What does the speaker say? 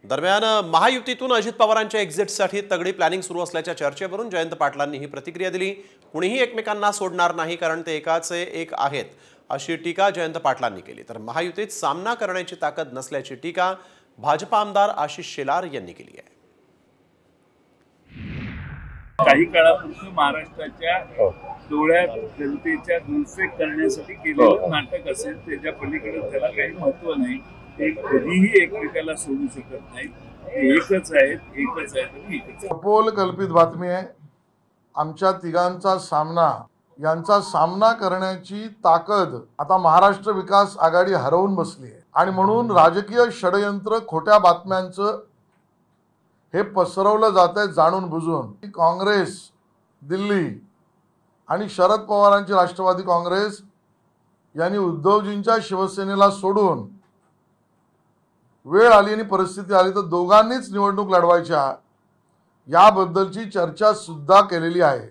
दरम्यान महायुतीतून अजित पवारांच्या एक्झिटसाठी तगडी प्लॅनिंग सुरू असल्याच्या चर्चेवरून जयंत पाटलांनी ही प्रतिक्रिया दिली। कुणीही एकमेकांना सोडणार नाही कारण ते एकाचे एक आहेत अशी टीका जयंत पाटलांनी केली। तर महायुतीत सामना करण्याची ताकद नसल्याची टीका भाजप आमदार आशिष शेलार यांनी केली आहे। काही काळापूर्वी महाराष्ट्राच्या डोळ्यात जनतेच्या दुरुस्ती करण्यासाठी केलेलं नाटक असेल, त्याच्या पलीकडे त्याला काही महत्व नाही। ते कधीही एकमेकाला सोडू शकत नाही। एकच आहेत आणि एकच। कपोल कल्पित बातमी आहे। आमच्या तिघांचा सामना यांचा सामना करण्याची ताकद आता महाराष्ट्र विकास आघाडी हरवून बसली आहे आणि म्हणून राजकीय षडयंत्र खोट्या बातम्यांचं हे पसरवलं जात आहे जाणून बुजून। काँग्रेस दिल्ली आणि शरद पवारांची राष्ट्रवादी काँग्रेस यांनी उद्धवजींच्या शिवसेनेला सोडून वेळ आली आणि परिस्थिती आली तर दोघांनीच निवडणूक लढवायच्या याबद्दलची चर्चा सुद्धा केलेली आहे।